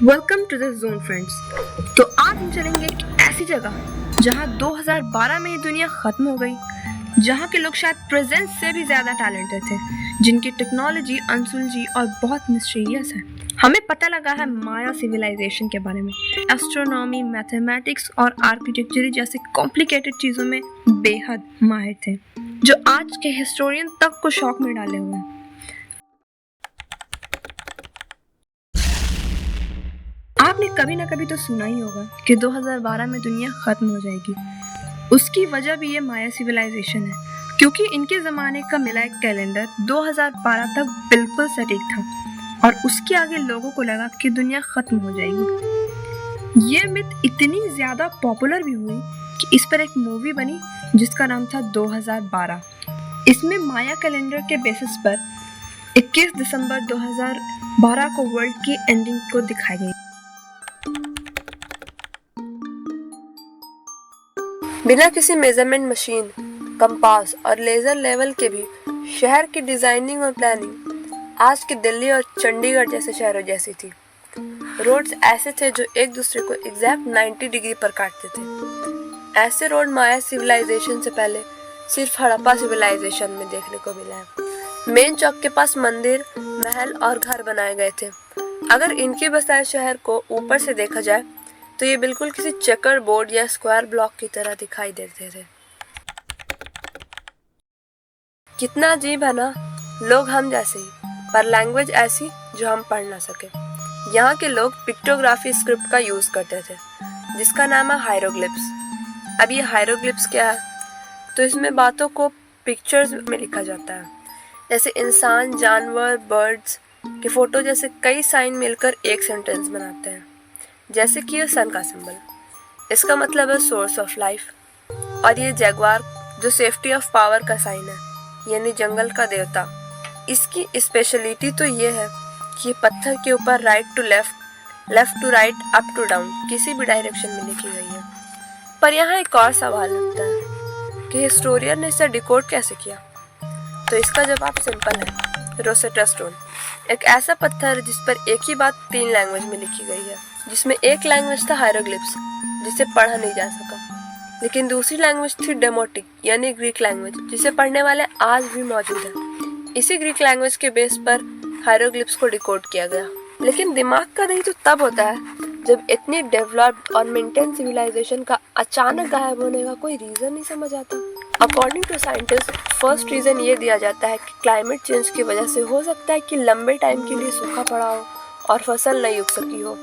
Welcome to the zone friends. तो आज हम चलेंगे एक ऐसी जगह जहां 2012 में ये दुनिया खत्म हो गई, जहां के लोग शायद प्रेजेंस से भी ज्यादा टैलेंटेड थे, जिनकी टेक्नोलॉजी अनसुलझी और बहुत मिस्टीरियस है। हमें पता लगा है माया सिविलाइजेशन के बारे में। एस्ट्रोनॉमी, मैथमेटिक्स और आर्किटेक्चर जैसे कॉम्प्लिकेटेड चीजों में बेहद माहिर थे, जो आज के हिस्टोरियन तक को शॉक में डाले हुए हैं। आपने कभी ना कभी तो सुना ही होगा कि 2012 में दुनिया खत्म हो जाएगी। उसकी वजह भी ये माया सिविलाइजेशन है, क्योंकि इनके ज़माने का मिला एक कैलेंडर 2012 तक बिल्कुल सटीक था और उसके आगे लोगों को लगा कि दुनिया खत्म हो जाएगी। ये मिथ इतनी ज़्यादा पॉपुलर भी हुई कि इस पर एक मूवी बनी जिसका नाम था 2012। इसमें माया कैलेंडर के बेसिस पर 21 दिसंबर 2012 को वर्ल्ड की एंडिंग को दिखाई गई। बिना किसी मेजरमेंट मशीन, कंपास और लेजर लेवल के भी शहर की डिजाइनिंग और प्लानिंग आज की दिल्ली और चंडीगढ़ जैसे शहरों जैसी थी। रोड्स ऐसे थे जो एक दूसरे को एग्जैक्ट 90 डिग्री पर काटते थे। ऐसे रोड माया सिविलाइजेशन से पहले सिर्फ हड़प्पा सिविलाइजेशन में देखने को मिला है। मेन चौक के पास मंदिर, महल और घर बनाए गए थे। अगर इनके बसाए शहर को ऊपर से देखा जाए तो ये बिल्कुल किसी चेकर बोर्ड या स्क्वायर ब्लॉक की तरह दिखाई देते थे। कितना अजीब है ना, लोग हम जैसे ही, पर लैंग्वेज ऐसी जो हम पढ़ ना सके। यहाँ के लोग पिक्टोग्राफी स्क्रिप्ट का यूज करते थे, जिसका नाम है हायरोग्लिप्स। अब ये हायरोग्लिप्स क्या है? तो इसमें बातों को पिक्चर्स में लिखा जाता है, जैसे इंसान, जानवर, बर्ड्स के फोटो जैसे कई साइन मिलकर एक सेंटेंस बनाते हैं। जैसे कि ये सन का सिंबल, इसका मतलब है सोर्स ऑफ लाइफ, और ये जैगवार जो सेफ्टी ऑफ पावर का साइन है, यानी जंगल का देवता। इसकी स्पेशलिटी तो ये है कि ये पत्थर के ऊपर right to left, left to right, up to down किसी भी डायरेक्शन में लिखी गई है। पर यहाँ एक और सवाल उठता है कि हिस्टोरियन ने इसे डिकोड कैसे किया? तो इसका जवाब सिंपल है, रोसेटा स्टोन। एक ऐसा पत्थर जिस पर एक ही बात 3 लैंग्वेज में लिखी गई है, जिसमें एक लैंग्वेज था हायरोग्लिप्स, जिसे पढ़ा नहीं जा सका, लेकिन दूसरी लैंग्वेज थी डेमोटिक यानी ग्रीक लैंग्वेज, जिसे पढ़ने वाले आज भी मौजूद है। इसी ग्रीक लैंग्वेज के बेस पर हायरोग्लिप्स को डिकोड किया गया। लेकिन दिमाग का दही तो तब होता है जब इतनी डेवलप्ड और मेंटेन सिविलाइजेशन का अचानक गायब होने का कोई रीजन नहीं समझ आता। According to scientist, first reason ये दिया जाता है कि क्लाइमेट चेंज की वजह से हो सकता है कि लंबे टाइम के लिए सूखा पड़ा हो और फसल नहीं उग सकी हो।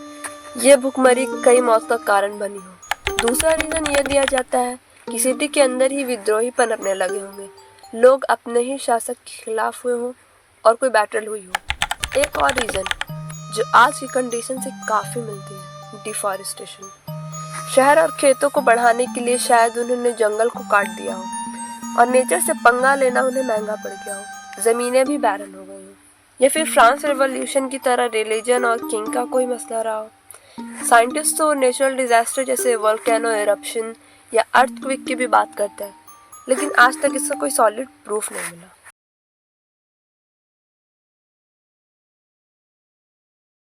ये भुखमरी कई मौत का कारण बनी हो। दूसरा रीजन ये दिया जाता है कि सिटी के अंदर ही विद्रोही पनपने लगे होंगे, लोग अपने ही शासक के खिलाफ हुए हों और कोई बैटल हुई हो। एक और रीजन जो आज की कंडीशन से काफ़ी मिलती है, डिफॉरेस्टेशन। शहर और खेतों को बढ़ाने के लिए शायद उन्होंने जंगल को काट दिया हो और नेचर से पंगा लेना उन्हें महंगा पड़ गया हो, ज़मीनें भी बैरन हो गई हो। या फिर फ्रांस रेवोल्यूशन की तरह रिलीजन और किंग का कोई मसला रहा हो। साइंटिस्ट तो नेचुरल डिजास्टर जैसे वोल्केनो एरप्शन या अर्थक्वेक की भी बात करते हैं, लेकिन आज तक इसका कोई सॉलिड प्रूफ नहीं मिला।